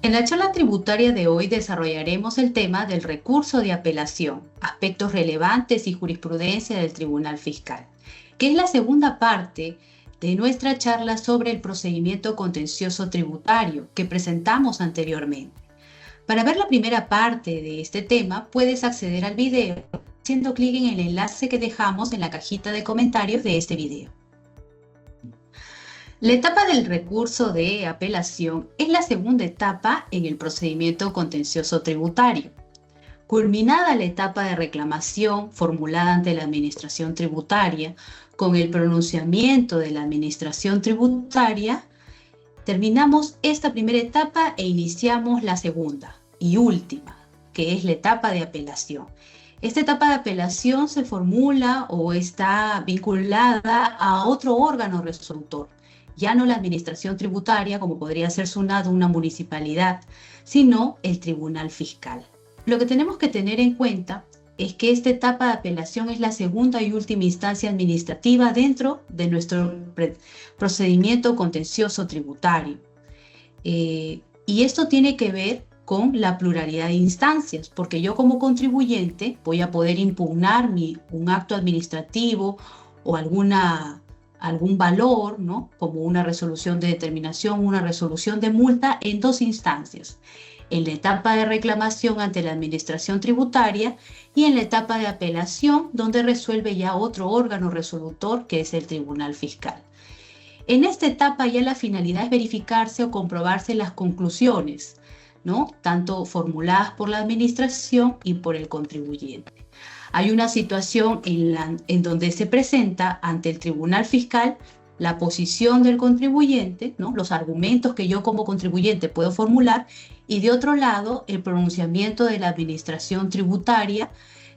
En la charla tributaria de hoy desarrollaremos el tema del recurso de apelación, aspectos relevantes y jurisprudencia del Tribunal Fiscal, que es la segunda parte de nuestra charla sobre el procedimiento contencioso tributario que presentamos anteriormente. Para ver la primera parte de este tema, puedes acceder al video haciendo clic en el enlace que dejamos en la cajita de comentarios de este video. La etapa del recurso de apelación es la segunda etapa en el procedimiento contencioso tributario. Culminada la etapa de reclamación formulada ante la Administración Tributaria, con el pronunciamiento de la Administración Tributaria, terminamos esta primera etapa e iniciamos la segunda y última, que es la etapa de apelación. Esta etapa de apelación se formula o está vinculada a otro órgano resolutor, ya no la Administración Tributaria, como podría ser SUNAT o una municipalidad, sino el Tribunal Fiscal. Lo que tenemos que tener en cuenta es que esta etapa de apelación es la segunda y última instancia administrativa dentro de nuestro procedimiento contencioso tributario. Y esto tiene que ver con la pluralidad de instancias, porque yo como contribuyente voy a poder impugnar un acto administrativo o algún valor, ¿no? Como una resolución de determinación, una resolución de multa en dos instancias, en la etapa de reclamación ante la Administración Tributaria y en la etapa de apelación, donde resuelve ya otro órgano resolutor que es el Tribunal Fiscal. En esta etapa ya la finalidad es verificarse o comprobarse las conclusiones, ¿no? Tanto formuladas por la Administración y por el contribuyente. Hay una situación en donde se presenta ante el Tribunal Fiscal la posición del contribuyente, ¿no? Los argumentos que yo como contribuyente puedo formular, y de otro lado el pronunciamiento de la Administración Tributaria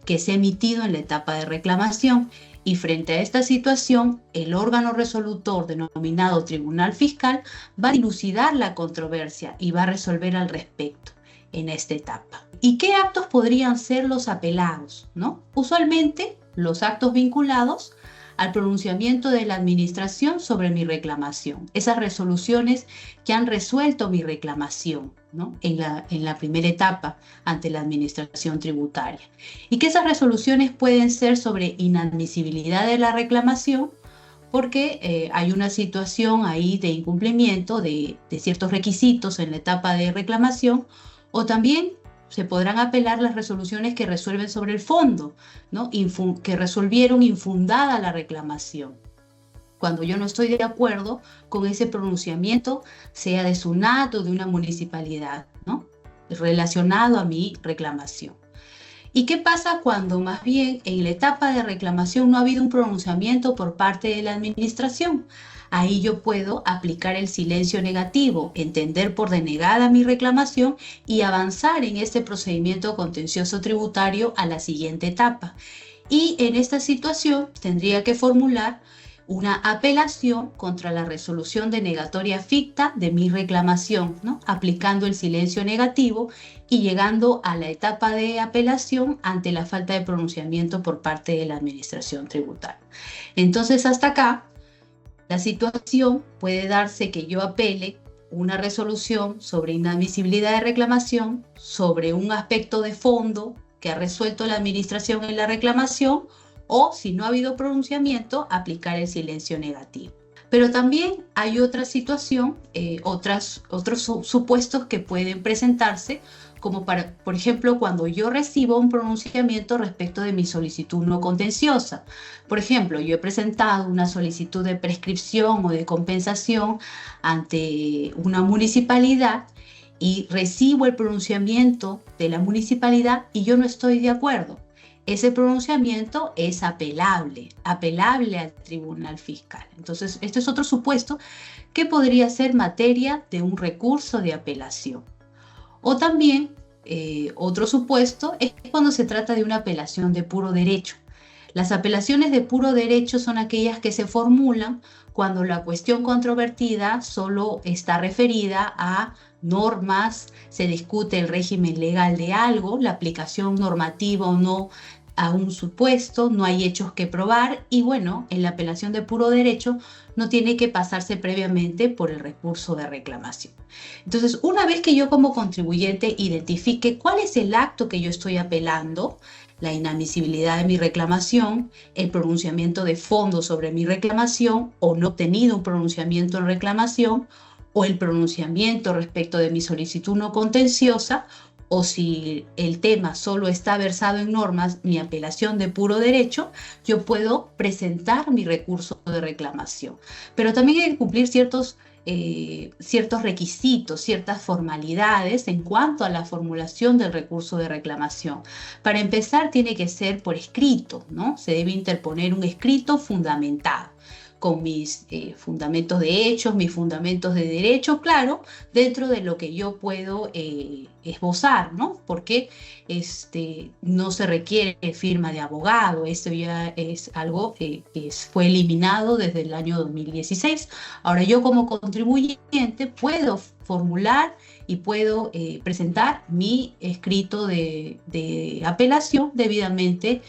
que se ha emitido en la etapa de reclamación. Y frente a esta situación, el órgano resolutor denominado Tribunal Fiscal va a dilucidar la controversia y va a resolver al respecto en esta etapa. ¿Y qué actos podrían ser los apelados, ¿no? Usualmente los actos vinculados al pronunciamiento de la Administración sobre mi reclamación, esas resoluciones que han resuelto mi reclamación, ¿no? en la primera etapa ante la Administración Tributaria. Y que esas resoluciones pueden ser sobre inadmisibilidad de la reclamación, porque hay una situación ahí de incumplimiento de ciertos requisitos en la etapa de reclamación, o también se podrán apelar las resoluciones que resuelven sobre el fondo, ¿no? Que resolvieron infundada la reclamación. Cuando yo no estoy de acuerdo con ese pronunciamiento, sea de SUNAT o de una municipalidad, ¿no? Relacionado a mi reclamación. ¿Y qué pasa cuando más bien en la etapa de reclamación no ha habido un pronunciamiento por parte de la Administración? Ahí yo puedo aplicar el silencio negativo, entender por denegada mi reclamación y avanzar en este procedimiento contencioso tributario a la siguiente etapa. Y en esta situación tendría que formular una apelación contra la resolución denegatoria ficta de mi reclamación, ¿no? Aplicando el silencio negativo y llegando a la etapa de apelación ante la falta de pronunciamiento por parte de la Administración Tributaria. Entonces, hasta acá, la situación puede darse que yo apele una resolución sobre inadmisibilidad de reclamación, sobre un aspecto de fondo que ha resuelto la Administración en la reclamación, o si no ha habido pronunciamiento, aplicar el silencio negativo. Pero también hay otra situación, otros supuestos que pueden presentarse, como por ejemplo, cuando yo recibo un pronunciamiento respecto de mi solicitud no contenciosa. Por ejemplo, yo he presentado una solicitud de prescripción o de compensación ante una municipalidad y recibo el pronunciamiento de la municipalidad y yo no estoy de acuerdo. Ese pronunciamiento es apelable al Tribunal Fiscal. Entonces, este es otro supuesto que podría ser materia de un recurso de apelación. O también, otro supuesto es cuando se trata de una apelación de puro derecho. Las apelaciones de puro derecho son aquellas que se formulan cuando la cuestión controvertida solo está referida a normas, se discute el régimen legal de algo, la aplicación normativa o no a un supuesto, no hay hechos que probar y bueno, en la apelación de puro derecho no tiene que pasarse previamente por el recurso de reclamación. Entonces, una vez que yo como contribuyente identifique cuál es el acto que yo estoy apelando, la inadmisibilidad de mi reclamación, el pronunciamiento de fondo sobre mi reclamación o no obtenido un pronunciamiento en reclamación, o el pronunciamiento respecto de mi solicitud no contenciosa, o si el tema solo está versado en normas, mi apelación de puro derecho, yo puedo presentar mi recurso de reclamación. Pero también hay que cumplir ciertos requisitos, ciertas formalidades en cuanto a la formulación del recurso de reclamación. Para empezar, tiene que ser por escrito, ¿no? Se debe interponer un escrito fundamentado, con mis fundamentos de hechos, mis fundamentos de derecho, claro, dentro de lo que yo puedo esbozar, ¿no? Porque no se requiere firma de abogado, eso ya es algo que fue eliminado desde el año 2016. Ahora yo como contribuyente puedo formular y puedo presentar mi escrito de apelación debidamente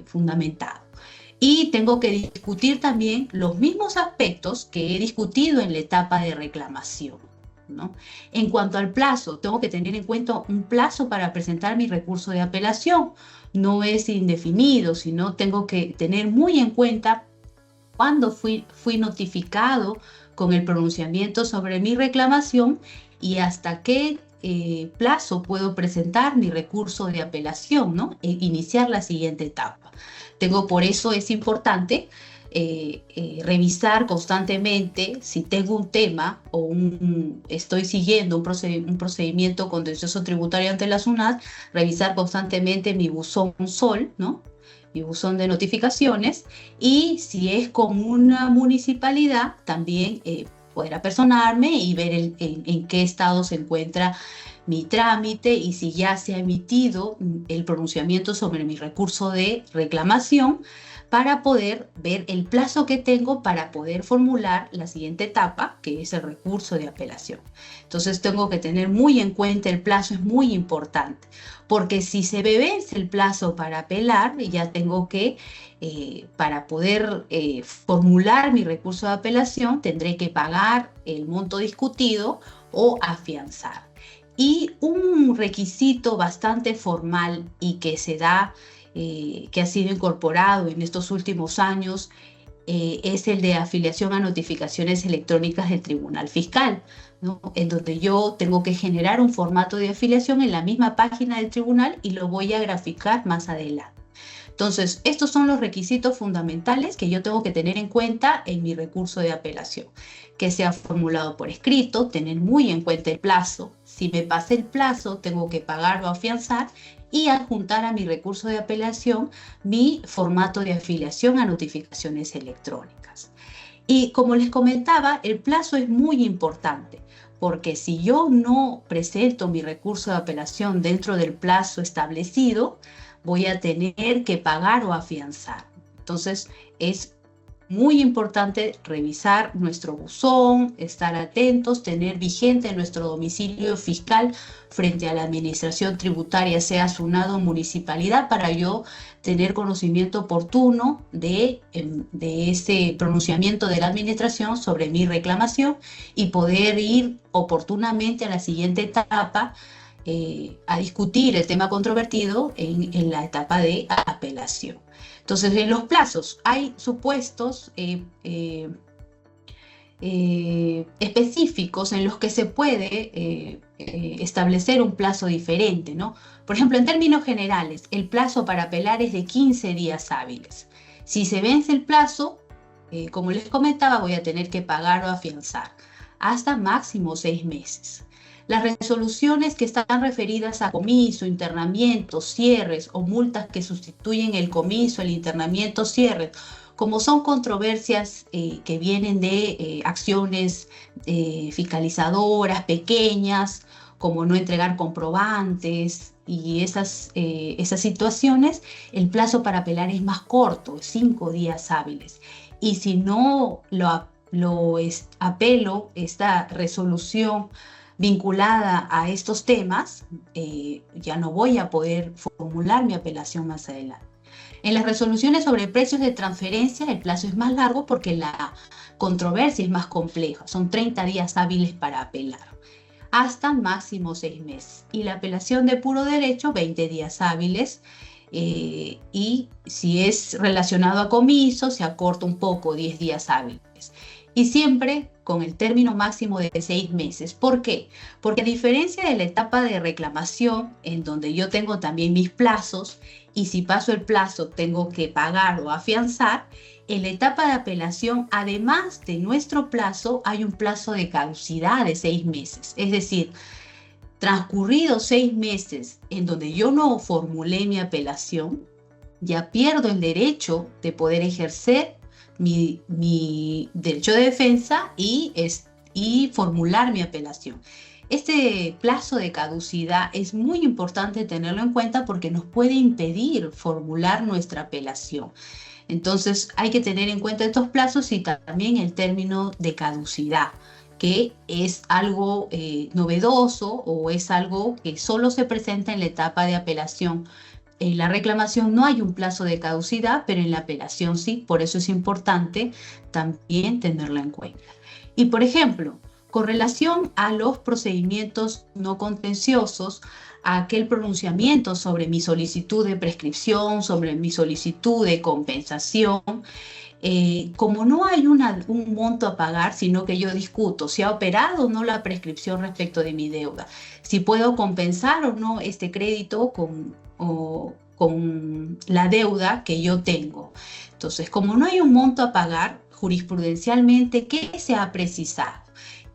fundamentado. Y tengo que discutir también los mismos aspectos que he discutido en la etapa de reclamación, ¿no? En cuanto al plazo, tengo que tener en cuenta un plazo para presentar mi recurso de apelación. No es indefinido, sino tengo que tener muy en cuenta cuándo fui notificado con el pronunciamiento sobre mi reclamación y hasta qué plazo puedo presentar mi recurso de apelación, ¿no? E iniciar la siguiente etapa. Por eso es importante revisar constantemente si tengo un tema o estoy siguiendo un procedimiento contencioso tributario ante la SUNAT, revisar constantemente mi buzón SOL, ¿no? Mi buzón de notificaciones, y si es con una municipalidad, también poder apersonarme y ver en qué estado se encuentra mi trámite y si ya se ha emitido el pronunciamiento sobre mi recurso de reclamación, para poder ver el plazo que tengo para poder formular la siguiente etapa, que es el recurso de apelación. Entonces tengo que tener muy en cuenta el plazo, es muy importante, porque si se me vence el plazo para apelar, ya tengo que, para poder formular mi recurso de apelación, tendré que pagar el monto discutido o afianzar. Y un requisito bastante formal y que se da, que ha sido incorporado en estos últimos años, es el de afiliación a notificaciones electrónicas del Tribunal Fiscal, ¿no? En donde yo tengo que generar un formato de afiliación en la misma página del tribunal y lo voy a graficar más adelante. Entonces, estos son los requisitos fundamentales que yo tengo que tener en cuenta en mi recurso de apelación. Que sea formulado por escrito, tener muy en cuenta el plazo. Si me pasa el plazo, tengo que pagar o afianzar y adjuntar a mi recurso de apelación mi formato de afiliación a notificaciones electrónicas. Y como les comentaba, el plazo es muy importante, porque si yo no presento mi recurso de apelación dentro del plazo establecido, voy a tener que pagar o afianzar. Entonces, es muy importante revisar nuestro buzón, estar atentos, tener vigente nuestro domicilio fiscal frente a la administración tributaria, sea SUNAT o municipalidad, para yo tener conocimiento oportuno de ese pronunciamiento de la administración sobre mi reclamación y poder ir oportunamente a la siguiente etapa, a discutir el tema controvertido en la etapa de apelación. Entonces, en los plazos hay supuestos específicos en los que se puede establecer un plazo diferente, ¿no? Por ejemplo, en términos generales, el plazo para apelar es de 15 días hábiles. Si se vence el plazo, como les comentaba, voy a tener que pagar o afianzar hasta máximo 6 meses. Las resoluciones que están referidas a comiso, internamiento, cierres o multas que sustituyen el comiso, el internamiento, cierres, como son controversias que vienen de acciones fiscalizadoras pequeñas, como no entregar comprobantes y esas situaciones, el plazo para apelar es más corto, 5 días hábiles. Y si no apelo esta resolución vinculada a estos temas, ya no voy a poder formular mi apelación más adelante. En las resoluciones sobre precios de transferencia, el plazo es más largo porque la controversia es más compleja. Son 30 días hábiles para apelar, hasta máximo 6 meses. Y la apelación de puro derecho, 20 días hábiles. Y si es relacionado a comiso, se acorta un poco, 10 días hábiles. Y siempre con el término máximo de 6 meses. ¿Por qué? Porque a diferencia de la etapa de reclamación, en donde yo tengo también mis plazos, y si paso el plazo tengo que pagar o afianzar, en la etapa de apelación, además de nuestro plazo, hay un plazo de caducidad de 6 meses. Es decir, transcurridos 6 meses en donde yo no formulé mi apelación, ya pierdo el derecho de poder ejercer mi derecho de defensa y formular mi apelación. Este plazo de caducidad es muy importante tenerlo en cuenta porque nos puede impedir formular nuestra apelación. Entonces hay que tener en cuenta estos plazos y también el término de caducidad, que es algo novedoso o es algo que solo se presenta en la etapa de apelación. En la reclamación no hay un plazo de caducidad, pero en la apelación sí, por eso es importante también tenerlo en cuenta. Y por ejemplo, con relación a los procedimientos no contenciosos, a aquel pronunciamiento sobre mi solicitud de prescripción, sobre mi solicitud de compensación, como no hay un monto a pagar, sino que yo discuto si ha operado o no la prescripción respecto de mi deuda, si puedo compensar o no este crédito con la deuda que yo tengo. Entonces, como no hay un monto a pagar, jurisprudencialmente, ¿qué se ha precisado?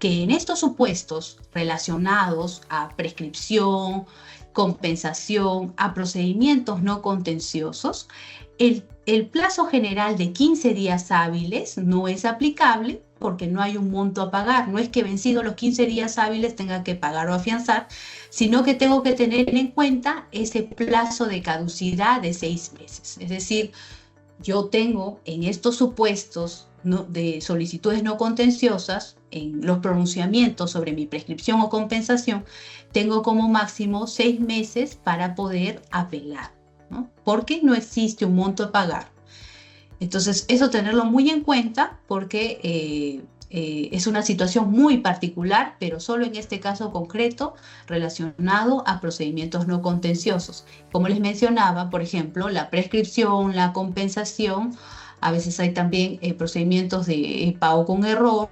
Que en estos supuestos relacionados a prescripción, compensación, a procedimientos no contenciosos, el plazo general de 15 días hábiles no es aplicable porque no hay un monto a pagar. No es que vencidos los 15 días hábiles tenga que pagar o afianzar, sino que tengo que tener en cuenta ese plazo de caducidad de 6 meses. Es decir, yo tengo en estos supuestos de solicitudes no contenciosas, en los pronunciamientos sobre mi prescripción o compensación, tengo como máximo 6 meses para poder apelar, ¿no? Porque no existe un monto a pagar. Entonces, eso tenerlo muy en cuenta porque es una situación muy particular, pero solo en este caso concreto relacionado a procedimientos no contenciosos. Como les mencionaba, por ejemplo, la prescripción, la compensación, a veces hay también procedimientos de pago con error.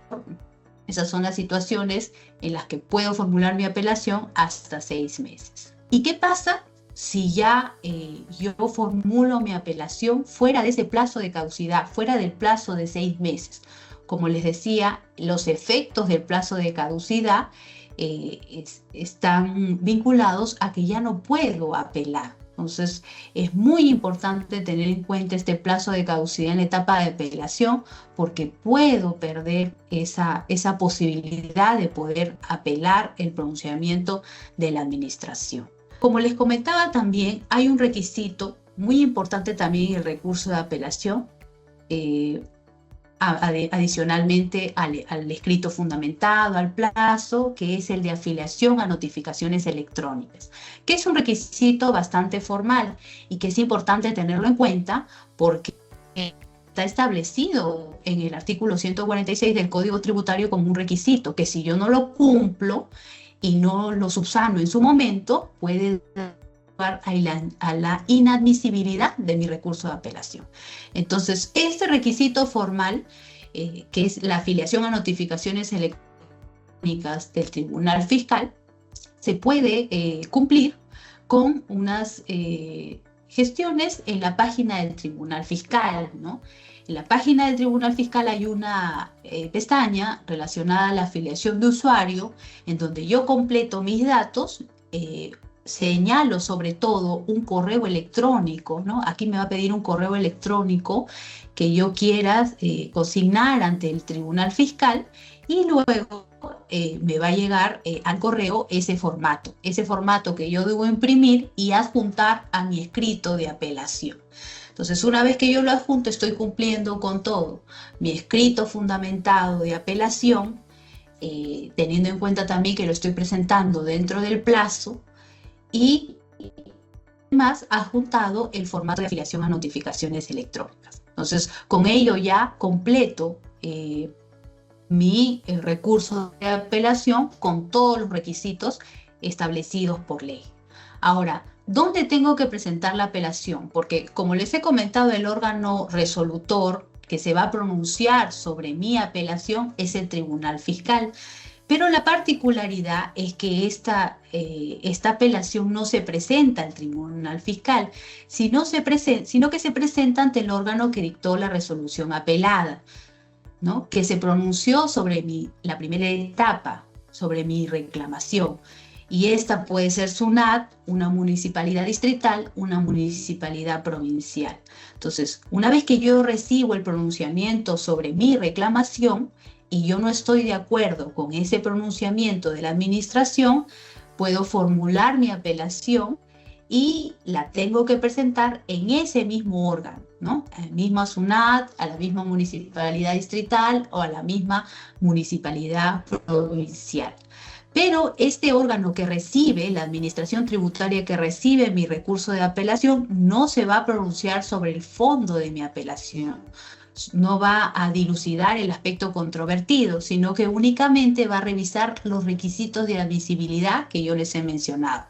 Esas son las situaciones en las que puedo formular mi apelación hasta 6 meses. ¿Y qué pasa si ya yo formulo mi apelación fuera de ese plazo de caducidad, fuera del plazo de 6 meses? Como les decía, los efectos del plazo de caducidad están vinculados a que ya no puedo apelar. Entonces, es muy importante tener en cuenta este plazo de caducidad en la etapa de apelación porque puedo perder esa posibilidad de poder apelar el pronunciamiento de la administración. Como les comentaba también, hay un requisito muy importante también en el recurso de apelación, adicionalmente al escrito fundamentado, al plazo, que es el de afiliación a notificaciones electrónicas, que es un requisito bastante formal y que es importante tenerlo en cuenta porque está establecido en el artículo 146 del Código Tributario como un requisito, que si yo no lo cumplo y no lo subsano en su momento, puede dar lugar a la inadmisibilidad de mi recurso de apelación. Entonces, este requisito formal, que es la afiliación a notificaciones electrónicas del Tribunal Fiscal, se puede cumplir con unas gestiones en la página del Tribunal Fiscal, ¿no? En la página del Tribunal Fiscal hay una pestaña relacionada a la afiliación de usuario, en donde yo completo mis datos, señalo sobre todo un correo electrónico, ¿no? Aquí me va a pedir un correo electrónico que yo quiera consignar ante el Tribunal Fiscal y luego me va a llegar al correo ese formato que yo debo imprimir y adjuntar a mi escrito de apelación. Entonces, una vez que yo lo adjunto, estoy cumpliendo con todo. Mi escrito fundamentado de apelación teniendo en cuenta también que lo estoy presentando dentro del plazo y además adjuntado el formato de afiliación a notificaciones electrónicas. Entonces, con ello ya completo mi recurso de apelación con todos los requisitos establecidos por ley. Ahora, ¿dónde tengo que presentar la apelación? Porque, como les he comentado, el órgano resolutor que se va a pronunciar sobre mi apelación es el Tribunal Fiscal. Pero la particularidad es que esta apelación no se presenta al Tribunal Fiscal, sino que se presenta ante el órgano que dictó la resolución apelada, ¿no? Que se pronunció sobre la primera etapa, sobre mi reclamación. Y esta puede ser SUNAT, una municipalidad distrital, una municipalidad provincial. Entonces, una vez que yo recibo el pronunciamiento sobre mi reclamación y yo no estoy de acuerdo con ese pronunciamiento de la administración, puedo formular mi apelación y la tengo que presentar en ese mismo órgano, ¿no? A la misma SUNAT, a la misma municipalidad distrital o a la misma municipalidad provincial. Pero este órgano que recibe, la administración tributaria que recibe mi recurso de apelación, no se va a pronunciar sobre el fondo de mi apelación. No va a dilucidar el aspecto controvertido, sino que únicamente va a revisar los requisitos de admisibilidad que yo les he mencionado.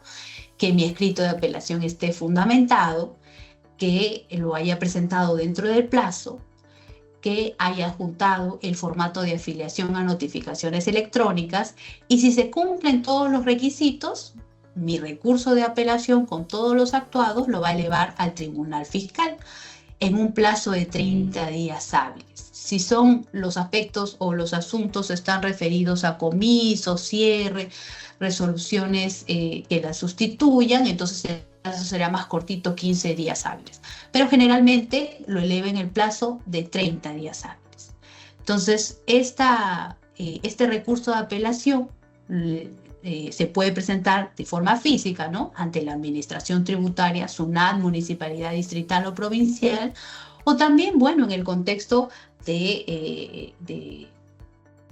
Que mi escrito de apelación esté fundamentado, que lo haya presentado dentro del plazo, que haya adjuntado el formato de afiliación a notificaciones electrónicas y si se cumplen todos los requisitos, mi recurso de apelación con todos los actuados lo va a elevar al Tribunal Fiscal en un plazo de 30 días hábiles. Si son los aspectos o los asuntos están referidos a comiso, cierre, resoluciones que la sustituyan, entonces el plazo será más cortito, 15 días hábiles. Pero generalmente lo eleva en el plazo de 30 días hábiles. Entonces, este recurso de apelación se puede presentar de forma física, ¿no? Ante la administración tributaria, SUNAT, municipalidad distrital o provincial, o también, bueno, en el contexto de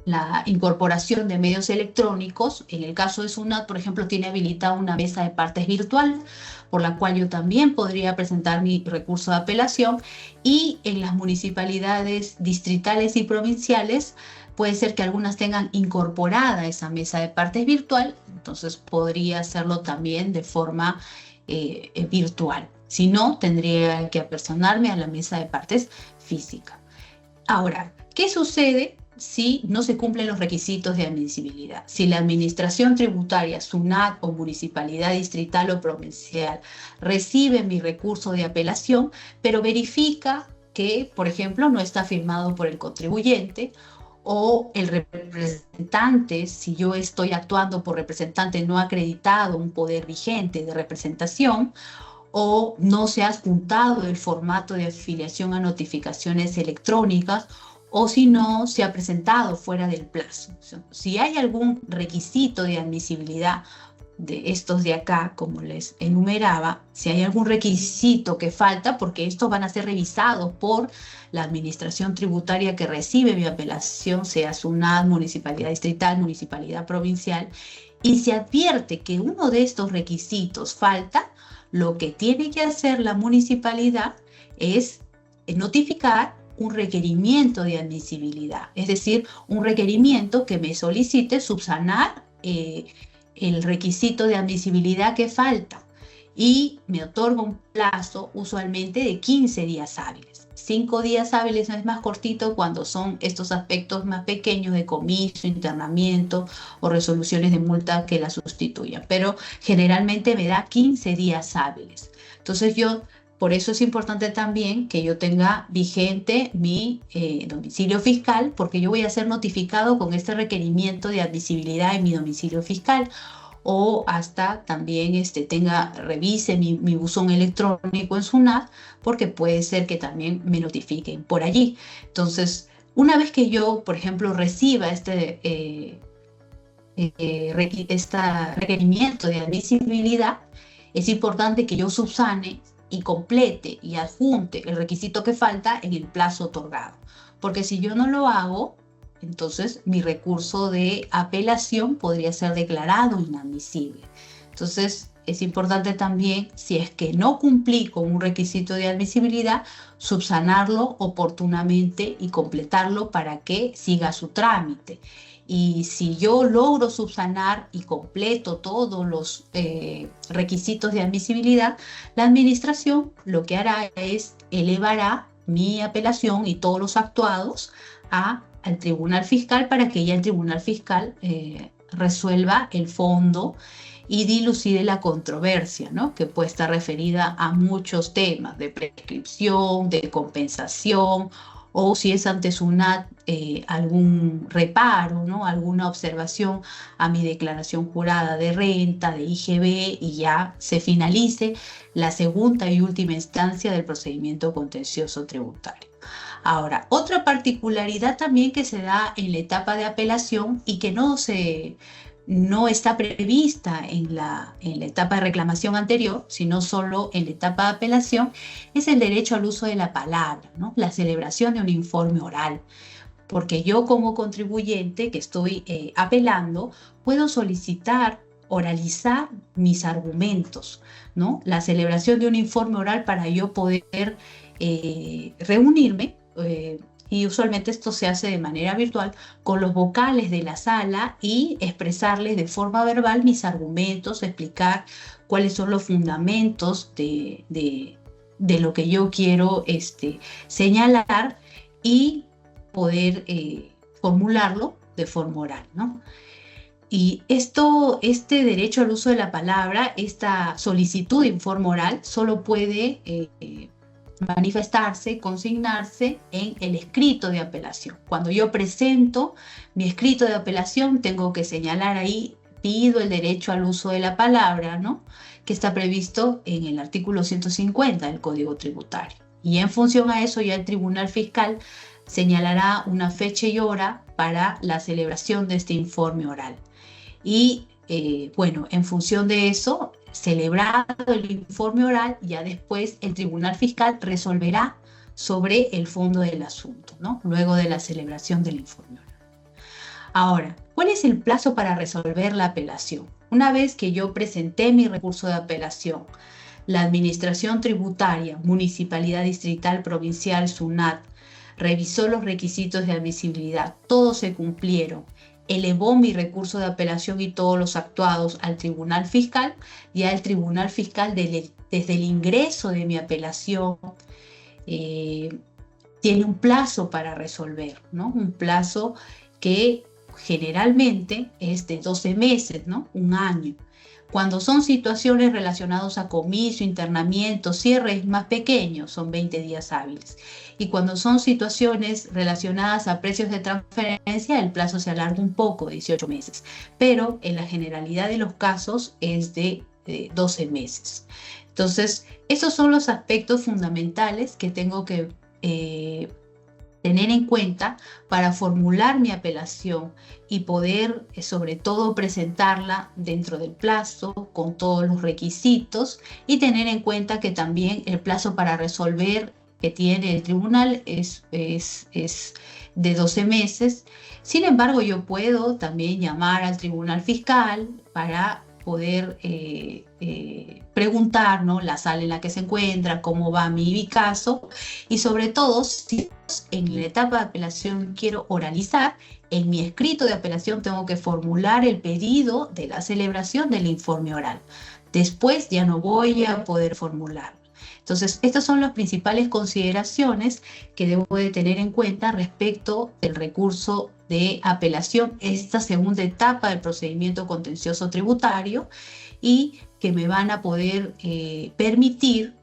la incorporación de medios electrónicos. En el caso de SUNAT, por ejemplo, tiene habilitada una mesa de partes virtual, por la cual yo también podría presentar mi recurso de apelación, y en las municipalidades distritales y provinciales puede ser que algunas tengan incorporada esa mesa de partes virtual, entonces podría hacerlo también de forma virtual. Si no, tendría que apersonarme a la mesa de partes física. Ahora, ¿qué sucede si no se cumplen los requisitos de admisibilidad? Si la administración tributaria, SUNAT o municipalidad distrital o provincial recibe mi recurso de apelación, pero verifica que, por ejemplo, no está firmado por el contribuyente, o el representante, si yo estoy actuando por representante, no ha acreditado un poder vigente de representación, o no se ha adjuntado el formato de afiliación a notificaciones electrónicas, o si no se ha presentado fuera del plazo. Si hay algún requisito de admisibilidad de estos de acá, como les enumeraba, si hay algún requisito que falta, porque estos van a ser revisados por la administración tributaria que recibe mi apelación, sea SUNAT, municipalidad distrital, municipalidad provincial, y se advierte que uno de estos requisitos falta, lo que tiene que hacer la municipalidad es notificar un requerimiento de admisibilidad, es decir, un requerimiento que me solicite subsanar el requisito de admisibilidad que falta, y me otorga un plazo usualmente de 15 días hábiles. 5 días hábiles es más cortito cuando son estos aspectos más pequeños de comiso, internamiento o resoluciones de multa que la sustituyan, pero generalmente me da 15 días hábiles. Entonces por eso es importante también que yo tenga vigente mi domicilio fiscal, porque yo voy a ser notificado con este requerimiento de admisibilidad en mi domicilio fiscal, o hasta también revise mi buzón electrónico en SUNAT, porque puede ser que también me notifiquen por allí. Entonces, una vez que yo, por ejemplo, reciba este requerimiento de admisibilidad, es importante que yo subsane y complete y adjunte el requisito que falta en el plazo otorgado. Porque si yo no lo hago, entonces mi recurso de apelación podría ser declarado inadmisible. Entonces, es importante también, si es que no cumplí con un requisito de admisibilidad, subsanarlo oportunamente y completarlo para que siga su trámite. Y si yo logro subsanar y completo todos los requisitos de admisibilidad, la administración lo que hará es elevará mi apelación y todos los actuados al Tribunal Fiscal para que ya el Tribunal Fiscal resuelva el fondo y dilucide la controversia, ¿no? Que puede estar referida a muchos temas de prescripción, de compensación, o si es ante SUNAT algún reparo, ¿no? Alguna observación a mi declaración jurada de renta, de IGB, y ya se finalice la segunda y última instancia del procedimiento contencioso tributario. Ahora, otra particularidad también que se da en la etapa de apelación y que no está prevista en la etapa de reclamación anterior, sino solo en la etapa de apelación, es el derecho al uso de la palabra, ¿no? La celebración de un informe oral. Porque yo como contribuyente que estoy apelando, puedo solicitar oralizar mis argumentos, ¿no? La celebración de un informe oral para yo poder reunirme, y usualmente esto se hace de manera virtual, con los vocales de la sala y expresarles de forma verbal mis argumentos, explicar cuáles son los fundamentos de lo que yo quiero señalar y poder formularlo de forma oral, ¿no? Y este derecho al uso de la palabra, esta solicitud de informe oral, solo puede manifestarse, consignarse en el escrito de apelación. Cuando yo presento mi escrito de apelación, tengo que señalar ahí, pido el derecho al uso de la palabra, ¿no? Que está previsto en el artículo 150 del Código Tributario. Y en función a eso, ya el Tribunal Fiscal señalará una fecha y hora para la celebración de este informe oral. Y bueno, en función de eso, celebrado el informe oral, ya después el Tribunal Fiscal resolverá sobre el fondo del asunto, ¿no? Luego de la celebración del informe oral. Ahora, ¿cuál es el plazo para resolver la apelación? Una vez que yo presenté mi recurso de apelación, la Administración Tributaria, Municipalidad Distrital, Provincial, SUNAT, revisó los requisitos de admisibilidad, todos se cumplieron, elevó mi recurso de apelación y todos los actuados al Tribunal Fiscal, ya el Tribunal Fiscal desde el ingreso de mi apelación tiene un plazo para resolver, ¿no? Un plazo que generalmente es de 12 meses, ¿no? Un año. Cuando son situaciones relacionadas a comicio, internamiento, cierres más pequeños, son 20 días hábiles. Y cuando son situaciones relacionadas a precios de transferencia, el plazo se alarga un poco, 18 meses. Pero en la generalidad de los casos es de 12 meses. Entonces, esos son los aspectos fundamentales que tengo que tener en cuenta para formular mi apelación y poder, sobre todo, presentarla dentro del plazo, con todos los requisitos, y tener en cuenta que también el plazo para resolver que tiene el tribunal es de 12 meses. Sin embargo, yo puedo también llamar al Tribunal Fiscal para poder preguntar, ¿no?, la sala en la que se encuentra, cómo va mi caso, y sobre todo, si en la etapa de apelación quiero oralizar, en mi escrito de apelación tengo que formular el pedido de la celebración del informe oral. Después ya no voy a poder formularlo. Entonces, estas son las principales consideraciones que debo de tener en cuenta respecto del recurso de apelación, esta segunda etapa del procedimiento contencioso tributario, y que me van a poder permitir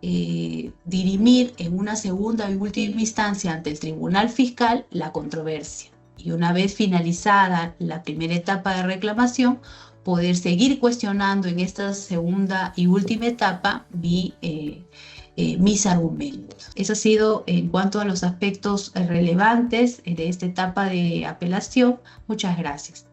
dirimir en una segunda y última instancia ante el Tribunal Fiscal la controversia. Y una vez finalizada la primera etapa de reclamación, poder seguir cuestionando en esta segunda y última etapa mis argumentos. Eso ha sido en cuanto a los aspectos relevantes de esta etapa de apelación. Muchas gracias.